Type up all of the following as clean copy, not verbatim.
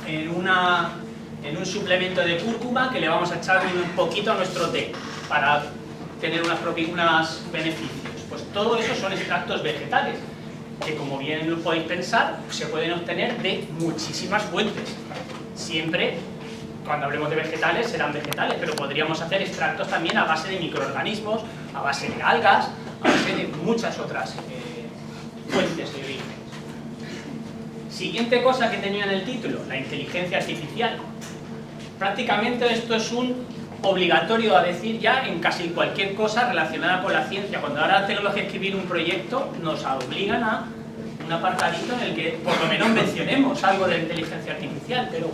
en un suplemento de cúrcuma que le vamos a echar un poquito a nuestro té para tener unos beneficios. Pues todo eso son extractos vegetales que, como bien lo podéis pensar, se pueden obtener de muchísimas fuentes. Siempre, cuando hablemos de vegetales, serán vegetales, pero podríamos hacer extractos también a base de microorganismos, a base de algas, a base de muchas otras fuentes de origen. Siguiente cosa que tenía en el título, la inteligencia artificial. Prácticamente esto es un obligatorio a decir ya en casi cualquier cosa relacionada con la ciencia. Cuando ahora tenemos que escribir un proyecto, nos obligan a un apartadito en el que por lo menos mencionemos algo de inteligencia artificial, pero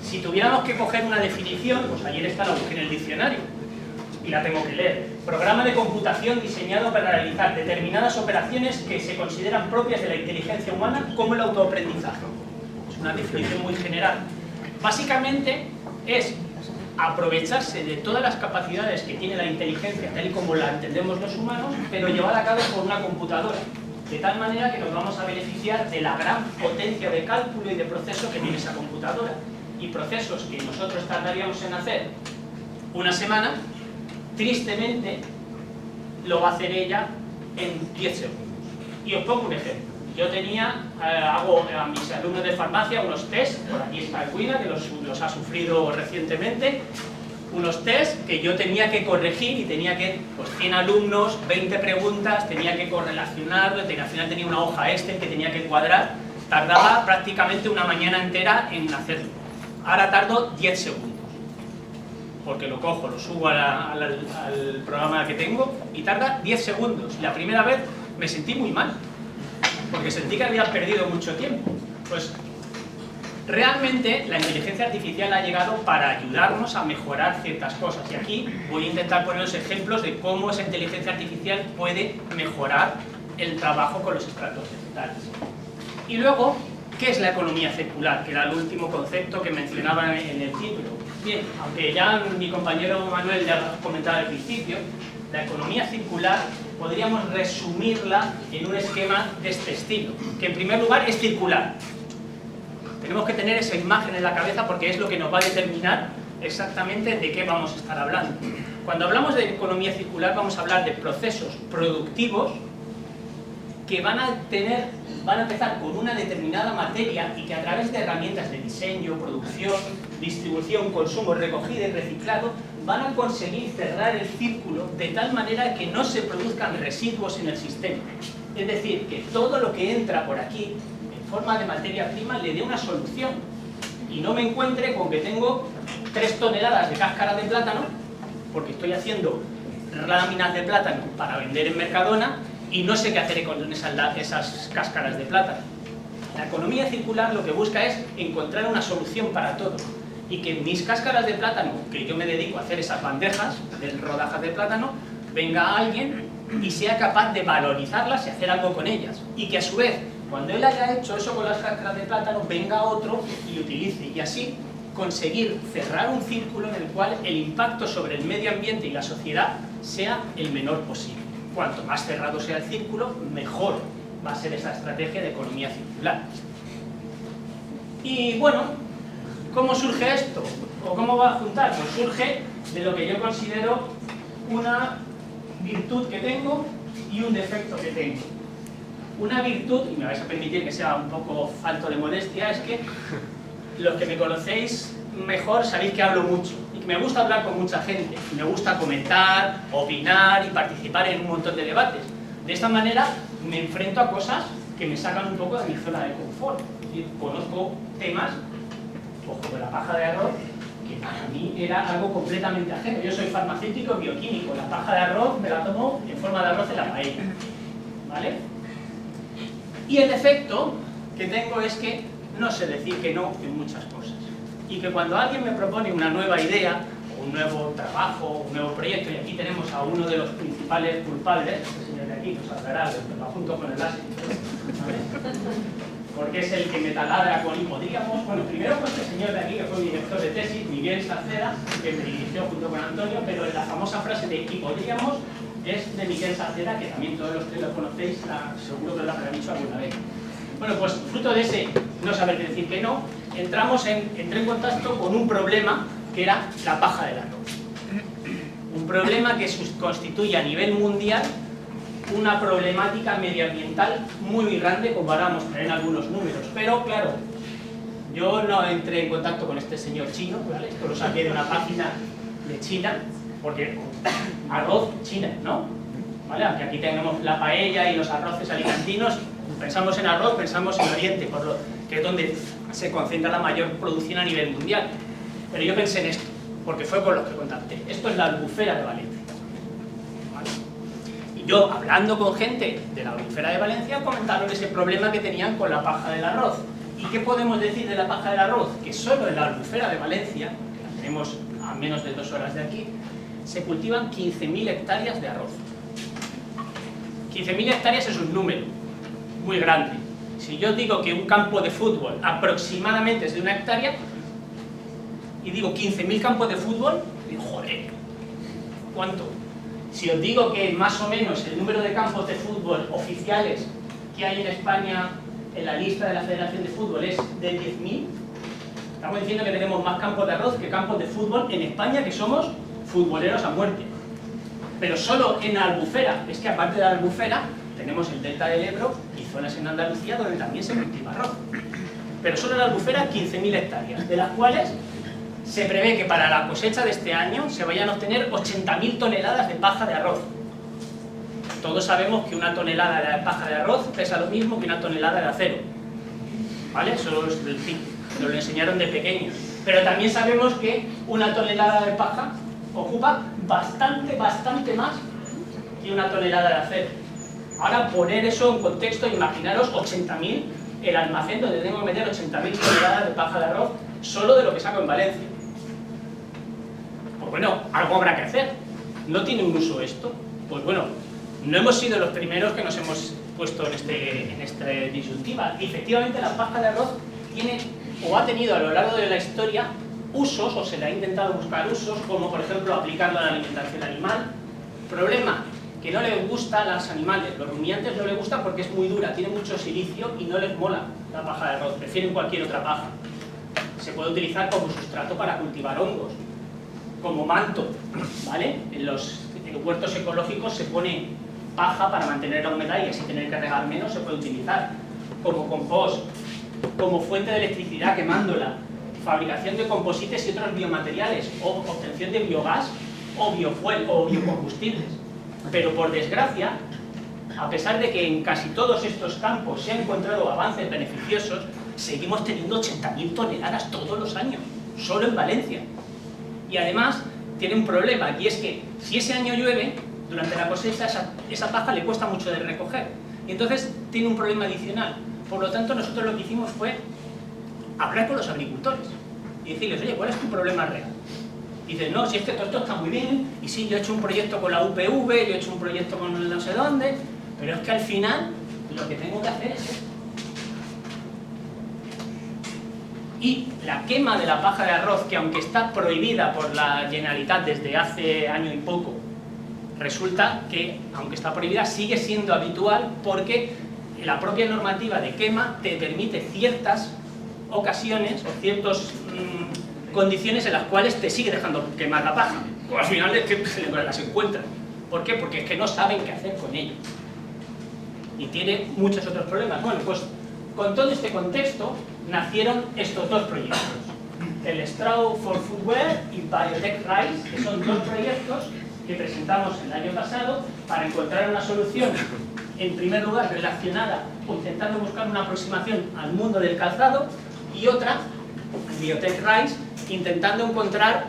si tuviéramos que coger una definición, pues ayer la busqué en el diccionario y la tengo que leer. Programa de computación diseñado para realizar determinadas operaciones que se consideran propias de la inteligencia humana, como el autoaprendizaje. Es una definición muy general. Básicamente es aprovecharse de todas las capacidades que tiene la inteligencia, tal y como la entendemos los humanos, pero llevada a cabo por una computadora, de tal manera que nos vamos a beneficiar de la gran potencia de cálculo y de proceso que tiene esa computadora. Y procesos que nosotros tardaríamos en hacer una semana, tristemente lo va a hacer ella en 10 segundos. Y os pongo un ejemplo. Yo hago a mis alumnos de farmacia unos test, por aquí está Edwina, que los ha sufrido recientemente, unos test que yo tenía que corregir y tenía que, pues 100 alumnos, 20 preguntas, tenía que correlacionarlo, al final tenía una hoja Excel que tenía que cuadrar, tardaba prácticamente una mañana entera en hacerlo. Ahora tardo 10 segundos, porque lo cojo, lo subo al programa que tengo y tarda 10 segundos. La primera vez me sentí muy mal, porque sentí que había perdido mucho tiempo. Pues realmente la inteligencia artificial ha llegado para ayudarnos a mejorar ciertas cosas. Y aquí voy a intentar poner los ejemplos de cómo esa inteligencia artificial puede mejorar el trabajo con los extractos vegetales. Y luego, ¿qué es la economía circular? Que era el último concepto que mencionaba en el título. Bien, aunque ya mi compañero Manuel ya lo comentaba al principio, la economía circular podríamos resumirla en un esquema de este estilo, que en primer lugar es circular. Tenemos que tener esa imagen en la cabeza porque es lo que nos va a determinar exactamente de qué vamos a estar hablando. Cuando hablamos de economía circular vamos a hablar de procesos productivos que van a empezar con una determinada materia y que a través de herramientas de diseño, producción, distribución, consumo, recogida y reciclado van a conseguir cerrar el círculo de tal manera que no se produzcan residuos en el sistema. Es decir, que todo lo que entra por aquí en forma de materia prima le dé una solución y no me encuentre con que tengo 3 toneladas de cáscara de plátano porque estoy haciendo láminas de plátano para vender en Mercadona y no sé qué hacer con esas cáscaras de plátano. La economía circular lo que busca es encontrar una solución para todo y que mis cáscaras de plátano, que yo me dedico a hacer esas bandejas de rodajas de plátano, venga alguien y sea capaz de valorizarlas y hacer algo con ellas. Y que a su vez, cuando él haya hecho eso con las cáscaras de plátano, venga otro y utilice. Y así conseguir cerrar un círculo en el cual el impacto sobre el medio ambiente y la sociedad sea el menor posible. Cuanto más cerrado sea el círculo, mejor va a ser esa estrategia de economía circular. Y bueno, ¿cómo surge esto? ¿O cómo va a juntar? Pues surge de lo que yo considero una virtud que tengo y un defecto que tengo. Una virtud, y me vais a permitir que sea un poco falto de modestia, es que los que me conocéis mejor sabéis que hablo mucho y que me gusta hablar con mucha gente, me gusta comentar, opinar y participar en un montón de debates. De esta manera me enfrento a cosas que me sacan un poco de mi zona de confort. Es decir, conozco temas, ojo, de la paja de arroz, que para mí era algo completamente ajeno. Yo soy farmacéutico bioquímico, la paja de arroz me la tomo en forma de arroz en la paella, ¿vale? Y el defecto que tengo es que no sé decir que no en muchas cosas. Y que cuando alguien me propone una nueva idea, un nuevo trabajo, un nuevo proyecto, y aquí tenemos a uno de los principales culpables, este señor de aquí, nos hablará, lo junto con el láser, ¿vale? Porque es el que me taladra con y podríamos, bueno, primero con este señor de aquí, que fue mi director de tesis, Miguel Sarceda, que me dirigió junto con Antonio, pero la famosa frase de y podríamos es de Miguel Sarceda, que también todos los que lo conocéis, seguro que lo habrán dicho alguna vez. Bueno, pues fruto de ese no saber decir que no, entré en contacto con un problema que era la paja del arroz. Un problema que constituye a nivel mundial una problemática medioambiental muy grande, como ahora mostraré en algunos números. Pero claro, yo no entré en contacto con este señor chino, ¿vale? Esto lo saqué de una página de China, porque arroz, China, ¿no? ¿Vale? Aunque aquí tenemos la paella y los arroces alicantinos, pensamos en arroz, pensamos en Oriente, que es donde se concentra la mayor producción a nivel mundial. Pero yo pensé en esto, porque fue con los que contacté. Esto es la Albufera de Valencia. ¿Vale? Y yo, hablando con gente de la Albufera de Valencia, comentaron ese problema que tenían con la paja del arroz. ¿Y qué podemos decir de la paja del arroz? Que solo en la Albufera de Valencia, que la tenemos a menos de 2 horas de aquí, se cultivan 15.000 hectáreas de arroz. 15.000 hectáreas es un número muy grande. Si yo digo que un campo de fútbol aproximadamente es de 1 hectárea, y digo 15.000 campos de fútbol, digo, joder, ¿cuánto? Si os digo que más o menos el número de campos de fútbol oficiales que hay en España en la lista de la Federación de Fútbol es de 10.000, estamos diciendo que tenemos más campos de arroz que campos de fútbol en España, que somos futboleros a muerte. Pero solo en la Albufera, es que aparte de la Albufera, tenemos el delta del Ebro y zonas en Andalucía donde también se cultiva arroz. Pero solo en la Albufera 15.000 hectáreas, de las cuales se prevé que para la cosecha de este año se vayan a obtener 80.000 toneladas de paja de arroz. Todos sabemos que una tonelada de paja de arroz pesa lo mismo que una tonelada de acero, ¿vale? Eso nos lo enseñaron de pequeños. Pero también sabemos que una tonelada de paja ocupa bastante más que una tonelada de acero. Ahora, poner eso en contexto, imaginaros 80.000, el almacén donde tengo que meter 80.000 toneladas de paja de arroz solo de lo que saco en Valencia. Pues bueno, algo habrá que hacer. ¿No tiene un uso esto? Pues bueno, no hemos sido los primeros que nos hemos puesto en esta disyuntiva. Y efectivamente la paja de arroz tiene, o ha tenido a lo largo de la historia, usos, o se le ha intentado buscar usos, como por ejemplo aplicarlo a la alimentación animal. Problema, que no les gusta a los animales, los rumiantes no les gusta porque es muy dura, tiene mucho silicio y no les mola la paja de arroz, prefieren cualquier otra paja. Se puede utilizar como sustrato para cultivar hongos, como manto, ¿vale? En los huertos ecológicos se pone paja para mantener la humedad y así tener que regar menos, se puede utilizar como compost, como fuente de electricidad quemándola, fabricación de composites y otros biomateriales, o obtención de biogás o biofuel o biocombustibles. Pero por desgracia, a pesar de que en casi todos estos campos se han encontrado avances beneficiosos, seguimos teniendo 80.000 toneladas todos los años, solo en Valencia. Y además tiene un problema, y es que si ese año llueve, durante la cosecha esa paja le cuesta mucho de recoger. Y entonces tiene un problema adicional. Por lo tanto, nosotros lo que hicimos fue hablar con los agricultores y decirles, oye, ¿cuál es tu problema real? Y dicen, no, si es que todo esto está muy bien, y sí, yo he hecho un proyecto con la UPV, yo he hecho un proyecto con no sé dónde, pero es que al final lo que tengo que hacer es esto. Y la quema de la paja de arroz, que aunque está prohibida por la Generalitat desde hace año y poco, resulta que, aunque está prohibida, sigue siendo habitual porque la propia normativa de quema te permite ciertas ocasiones o ciertas condiciones en las cuales te sigue dejando quemar la paja. Pues al final es que las encuentran. ¿Por qué? Porque es que no saben qué hacer con ello. Y tiene muchos otros problemas. Bueno, pues con todo este contexto nacieron estos dos proyectos. El Straw for Foodware y Biotech Rice, que son dos proyectos que presentamos el año pasado para encontrar una solución, en primer lugar relacionada o intentando buscar una aproximación al mundo del calzado, y otra, Biotech Rice, intentando encontrar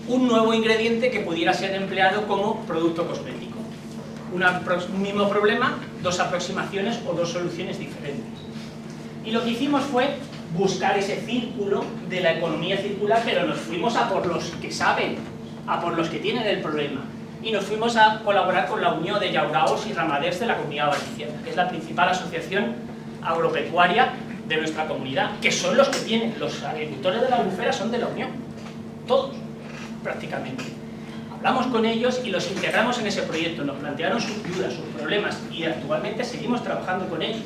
un nuevo ingrediente que pudiera ser empleado como producto cosmético. Un mismo problema, dos aproximaciones o dos soluciones diferentes. Y lo que hicimos fue buscar ese círculo de la economía circular, pero nos fuimos a por los que saben, a por los que tienen el problema. Y nos fuimos a colaborar con la Unión de Llauraos y Ramaders de la Comunidad Valenciana, que es la principal asociación agropecuaria de nuestra comunidad, que son los que tienen, los agricultores de la Albufera son de la Unión, todos, prácticamente. Hablamos con ellos y los integramos en ese proyecto, nos plantearon sus dudas, sus problemas, y actualmente seguimos trabajando con ellos.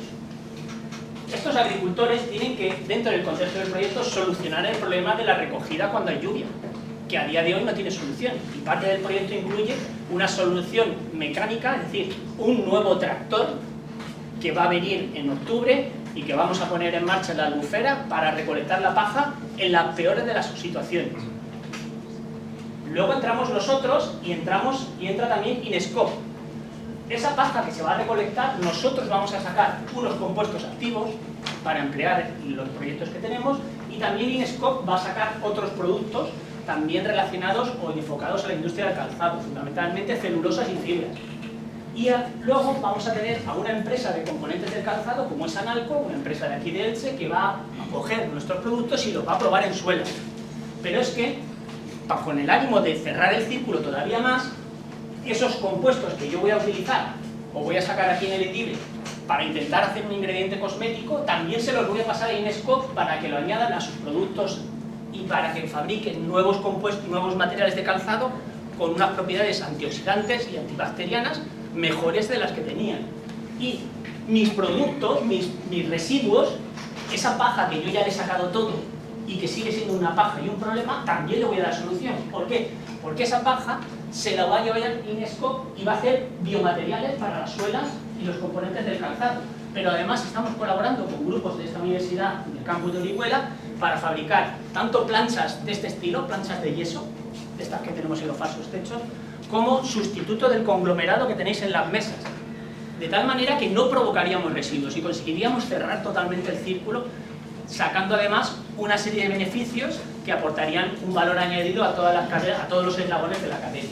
Estos agricultores tienen que, dentro del contexto del proyecto, solucionar el problema de la recogida cuando hay lluvia, que a día de hoy no tiene solución. Y parte del proyecto incluye una solución mecánica, es decir, un nuevo tractor que va a venir en octubre y que vamos a poner en marcha en la Albufera para recolectar la paja en las peores de las situaciones. Luego entramos nosotros y entra también Inescop. Esa paja que se va a recolectar, nosotros vamos a sacar unos compuestos activos para emplear en los proyectos que tenemos, y también Inescop va a sacar otros productos también relacionados o enfocados a la industria del calzado, fundamentalmente celulosas y fibras. Y luego vamos a tener a una empresa de componentes del calzado, como es Analco, una empresa de aquí de Elche, que va a coger nuestros productos y los va a probar en suelo. Pero es que, con el ánimo de cerrar el círculo todavía más, esos compuestos que yo voy a utilizar o voy a sacar aquí en el Edible para intentar hacer un ingrediente cosmético, también se los voy a pasar a Inescop para que lo añadan a sus productos y para que fabriquen nuevos compuestos, nuevos materiales de calzado con unas propiedades antioxidantes y antibacterianas mejores de las que tenían. Y mis productos, mis residuos, esa paja que yo ya le he sacado todo y que sigue siendo una paja y un problema, también le voy a dar solución. ¿Por qué? Porque esa paja se la va a llevar Inescop y va a hacer biomateriales para las suelas y los componentes del calzado. Pero además estamos colaborando con grupos de esta universidad, del campus de Orihuela, para fabricar tanto planchas de este estilo, planchas de yeso, de estas que tenemos en los falsos techos, como sustituto del conglomerado que tenéis en las mesas. De tal manera que no provocaríamos residuos y conseguiríamos cerrar totalmente el círculo, sacando además una serie de beneficios que aportarían un valor añadido a todas las cadenas, a todos los eslabones de la cadena.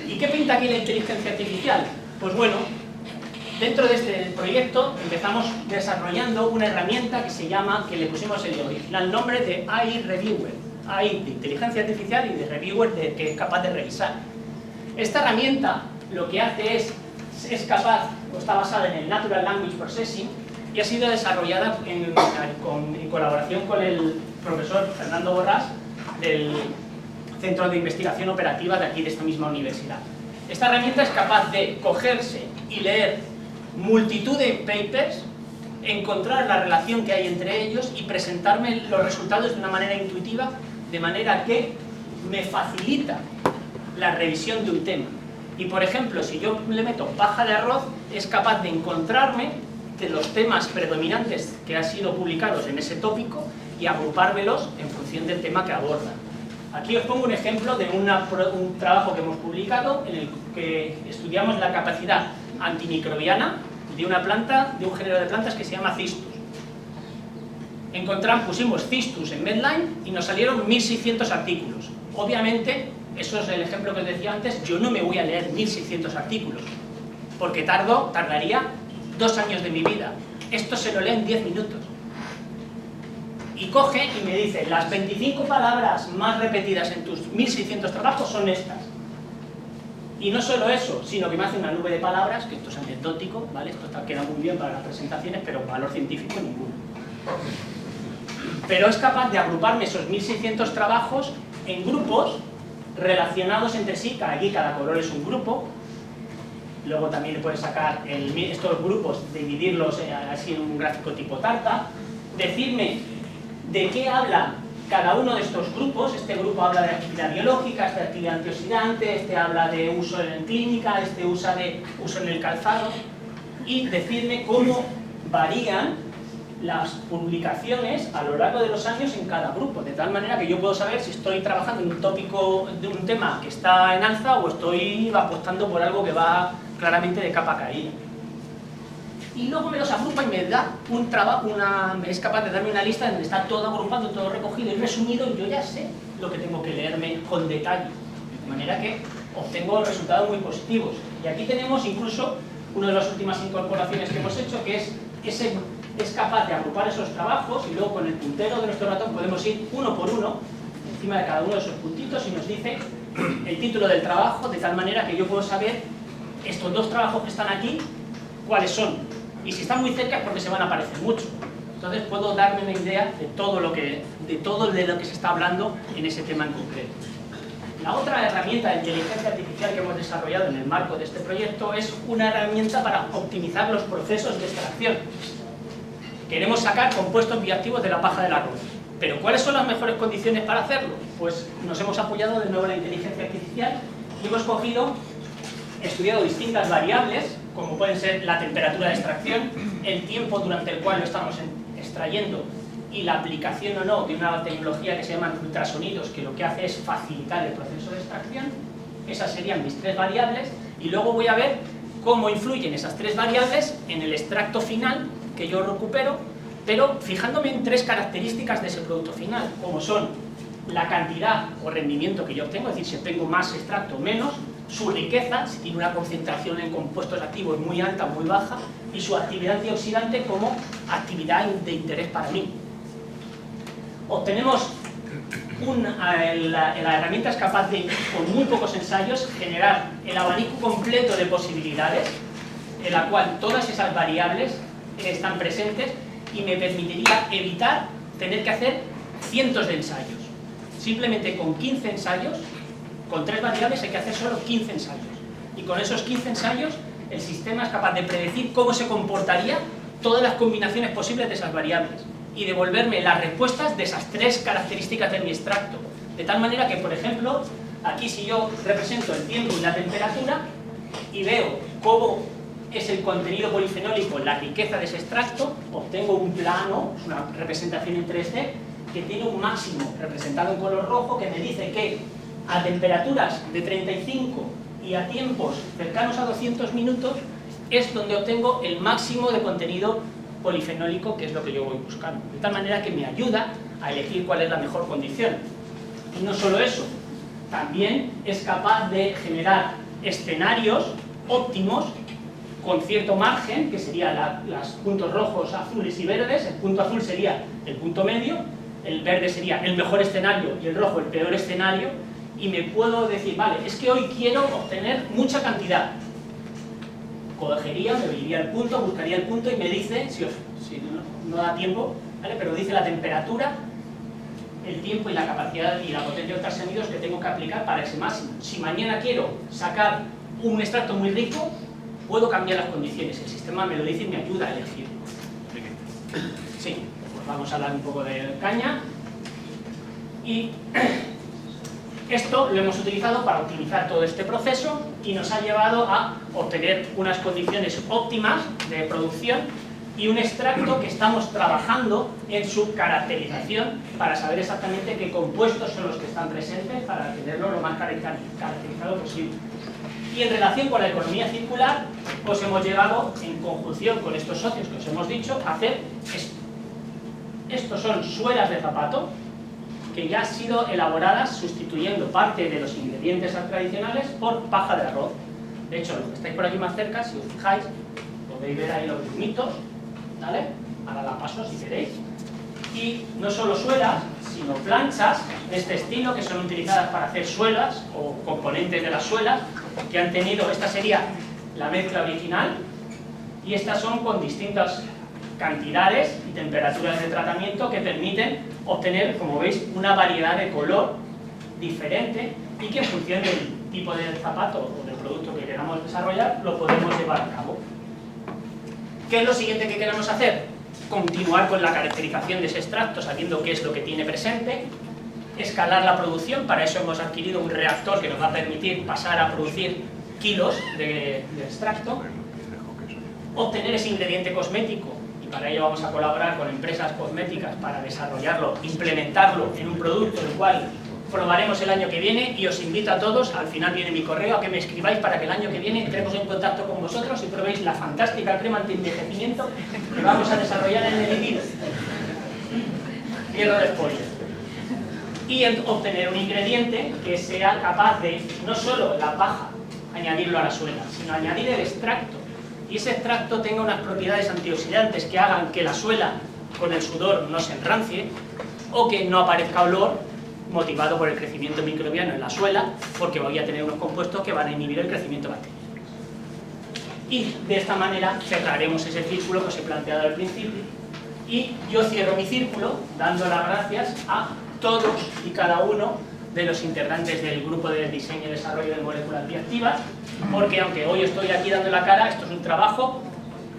¿Y qué pinta aquí la inteligencia artificial? Pues bueno, dentro de este proyecto empezamos desarrollando una herramienta que le pusimos el original nombre de AI Reviewer, AI de inteligencia artificial y de Reviewer que es capaz de revisar. Esta herramienta lo que hace es capaz, o está basada en el Natural Language Processing, y ha sido desarrollada en colaboración con el profesor Fernando Borrás del Centro de Investigación Operativa de aquí de esta misma universidad. Esta herramienta es capaz de cogerse y leer multitud de papers, encontrar la relación que hay entre ellos y presentarme los resultados de una manera intuitiva, de manera que me facilita la revisión de un tema. Y por ejemplo, si yo le meto paja de arroz, es capaz de encontrarme de los temas predominantes que han sido publicados en ese tópico y agrupármelos en función del tema que aborda. Aquí os pongo un ejemplo de un trabajo que hemos publicado en el que estudiamos la capacidad antimicrobiana de una planta, de un género de plantas que se llama Cistus. Pusimos Cistus en Medline y nos salieron 1600 artículos. Obviamente, eso es el ejemplo que os decía antes, yo no me voy a leer 1600 artículos, porque tardaría 2 años de mi vida. Esto se lo lee en 10 minutos. Y coge y me dice, las 25 palabras más repetidas en tus 1600 trabajos son estas. Y no solo eso, sino que me hace una nube de palabras, que esto es anecdótico, ¿vale? Esto queda muy bien para las presentaciones, pero valor científico ninguno. Pero es capaz de agruparme esos 1600 trabajos en grupos relacionados entre sí, cada color es un grupo. Luego también le puedes sacar estos grupos, dividirlos así en un gráfico tipo tarta, decirme de qué habla cada uno de estos grupos. Este grupo habla de actividad biológica, este de actividad antioxidante, este habla de uso en clínica, este usa de uso en el calzado, y decirme cómo varían las publicaciones a lo largo de los años en cada grupo, de tal manera que yo puedo saber si estoy trabajando en un tópico de un tema que está en alza o estoy apostando por algo que va claramente de capa caída. Y luego me los agrupa y me da un trabajo, es capaz de darme una lista donde está todo agrupado, todo recogido y resumido, y yo ya sé lo que tengo que leerme con detalle, de manera que obtengo resultados muy positivos. Y aquí tenemos incluso una de las últimas incorporaciones que hemos hecho, que es capaz de agrupar esos trabajos, y luego con el puntero de nuestro ratón podemos ir uno por uno encima de cada uno de esos puntitos y nos dice el título del trabajo, de tal manera que yo puedo saber estos 2 trabajos que están aquí, cuáles son, y si están muy cerca es porque se van a parecer mucho. Entonces puedo darme una idea de todo lo que se está hablando en ese tema en concreto. La otra herramienta de inteligencia artificial que hemos desarrollado en el marco de este proyecto es una herramienta para optimizar los procesos de extracción. Queremos sacar compuestos bioactivos de la paja del arroz. Pero ¿cuáles son las mejores condiciones para hacerlo? Pues nos hemos apoyado de nuevo en la inteligencia artificial y hemos estudiado distintas variables, como pueden ser la temperatura de extracción, el tiempo durante el cual lo estamos extrayendo y la aplicación o no de una tecnología que se llama ultrasonidos, que lo que hace es facilitar el proceso de extracción. Esas serían mis 3 variables y luego voy a ver cómo influyen esas 3 variables en el extracto final que yo recupero, pero fijándome en 3 características de ese producto final, como son la cantidad o rendimiento que yo obtengo, es decir, si obtengo más extracto o menos, su riqueza, si tiene una concentración en compuestos activos muy alta o muy baja, y su actividad antioxidante como actividad de interés para mí. Obtenemos la herramienta es capaz de, con muy pocos ensayos, generar el abanico completo de posibilidades en la cual todas esas variables están presentes y me permitiría evitar tener que hacer cientos de ensayos. Simplemente con 15 ensayos, con 3 variables hay que hacer solo 15 ensayos. Y con esos 15 ensayos el sistema es capaz de predecir cómo se comportaría todas las combinaciones posibles de esas variables y devolverme las respuestas de esas 3 características de mi extracto. De tal manera que, por ejemplo, aquí si yo represento el tiempo y la temperatura y veo cómo es el contenido polifenólico, la riqueza de ese extracto, obtengo un plano, es una representación en 3D, que tiene un máximo representado en color rojo que me dice que a temperaturas de 35 y a tiempos cercanos a 200 minutos es donde obtengo el máximo de contenido polifenólico, que es lo que yo voy buscando. De tal manera que me ayuda a elegir cuál es la mejor condición. Y no solo eso, también es capaz de generar escenarios óptimos con cierto margen, que sería los puntos rojos, azules y verdes. El punto azul sería el punto medio, el verde sería el mejor escenario y el rojo el peor escenario, y me puedo decir, vale, es que hoy quiero obtener mucha cantidad. Cogería, me iría al punto, buscaría el punto y me dice, si no da tiempo, ¿vale? Pero dice la temperatura, el tiempo y la capacidad y la potencia de ultrasonidos que tengo que aplicar para ese máximo. Si mañana quiero sacar un extracto muy rico, puedo cambiar las condiciones, el sistema me lo dice y me ayuda a elegir. Sí, pues vamos a hablar un poco de caña. Y esto lo hemos utilizado para optimizar todo este proceso y nos ha llevado a obtener unas condiciones óptimas de producción y un extracto que estamos trabajando en su caracterización para saber exactamente qué compuestos son los que están presentes para tenerlo lo más caracterizado posible. Y en relación con la economía circular, pues hemos llegado, en conjunción con estos socios que os hemos dicho, a hacer esto. Estos son suelas de zapato que ya han sido elaboradas sustituyendo parte de los ingredientes tradicionales por paja de arroz. De hecho, los que estáis por aquí más cerca, si os fijáis, podéis ver ahí los grumitos, ¿vale? Ahora la paso si queréis. Y no solo suelas, sino planchas de este estilo que son utilizadas para hacer suelas o componentes de las suelas que han tenido, esta sería la mezcla original y estas son con distintas cantidades y temperaturas de tratamiento que permiten obtener, como veis, una variedad de color diferente y que en función del tipo de zapato o del producto que queramos desarrollar lo podemos llevar a cabo. ¿Qué es lo siguiente que queremos hacer? Continuar con la caracterización de ese extracto sabiendo qué es lo que tiene presente, escalar la producción. Para eso hemos adquirido un reactor que nos va a permitir pasar a producir kilos de extracto, obtener ese ingrediente cosmético, y para ello vamos a colaborar con empresas cosméticas para desarrollarlo, implementarlo en un producto el cual probaremos el año que viene, y os invito a todos, al final viene mi correo, a que me escribáis para que el año que viene entremos en contacto con vosotros y probéis la fantástica crema anti-envejecimiento que vamos a desarrollar en el IDIR. Cierro de spoiler. Y obtener un ingrediente que sea capaz de, no solo la paja, añadirlo a la suela, sino añadir el extracto. Y ese extracto tenga unas propiedades antioxidantes que hagan que la suela con el sudor no se enrancie o que no aparezca olor motivado por el crecimiento microbiano en la suela, porque voy a tener unos compuestos que van a inhibir el crecimiento bacteriano. Y de esta manera cerraremos ese círculo que os he planteado al principio. Y yo cierro mi círculo dando las gracias a todos y cada uno de los integrantes del grupo de diseño y desarrollo de moléculas bioactivas, porque aunque hoy estoy aquí dando la cara, esto es un trabajo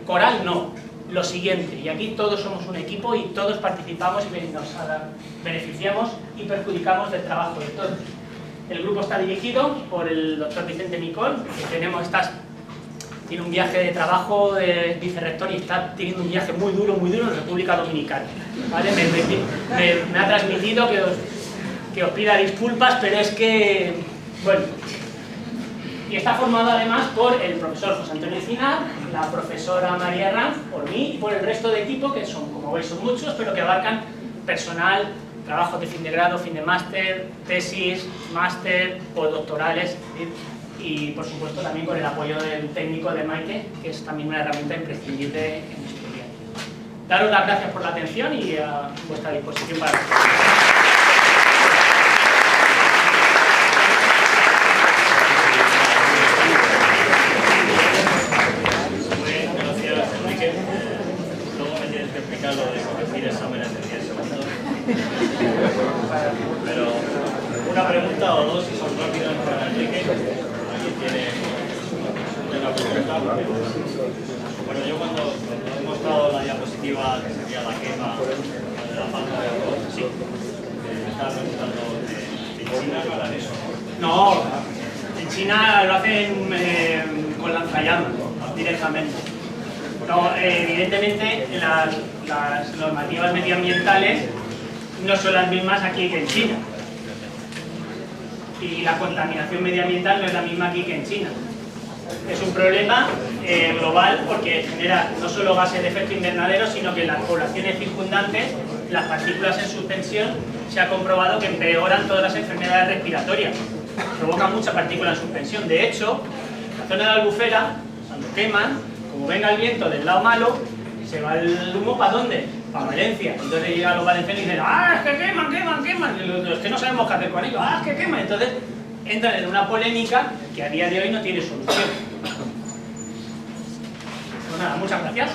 coral, no. lo siguiente, y aquí todos somos un equipo y todos participamos y nos beneficiamos y perjudicamos del trabajo de todos. El grupo está dirigido por el doctor Vicente Micol, que tiene un viaje de trabajo de vicerrector y está teniendo un viaje muy duro en República Dominicana. ¿Vale? Me ha transmitido que os pida disculpas, pero es que, bueno. Y está formado además por el profesor José Antonio Encinar, la profesora María Herranz, por mí y por el resto de equipo, que son, como veis, son muchos, pero que abarcan personal, trabajos de fin de grado, fin de máster, tesis, máster, postdoctorales, y por supuesto también con el apoyo del técnico de Maite, que es también una herramienta imprescindible en nuestro día. Daros las gracias por la atención y a vuestra disposición para... Lo de corregir exámenes de 10 segundos. Pero una pregunta o dos, si son rápidas para Enrique. Aquí tiene una pregunta. Bueno, yo cuando he mostrado la diapositiva que sería la quema de la falta de arroz, sí, me estaba preguntando ¿en China no harán eso? No, en China lo hacen con lanzallamas directamente. No, evidentemente las normativas medioambientales no son las mismas aquí que en China. Y la contaminación medioambiental no es la misma aquí que en China. Es un problema global porque genera no solo gases de efecto invernadero, sino que en las poblaciones circundantes, las partículas en suspensión, se ha comprobado que empeoran todas las enfermedades respiratorias. Provocan mucha partícula en suspensión. De hecho, la zona de la Albufera, cuando queman, como venga el viento del lado malo, se va el humo ¿para dónde? Para Valencia. Entonces llegan los valencianos y dicen ¡ah, es que queman! Y los que no sabemos qué hacer con ellos, ¡ah, es que queman! Entonces entran en una polémica que a día de hoy no tiene solución. Pues nada, muchas gracias.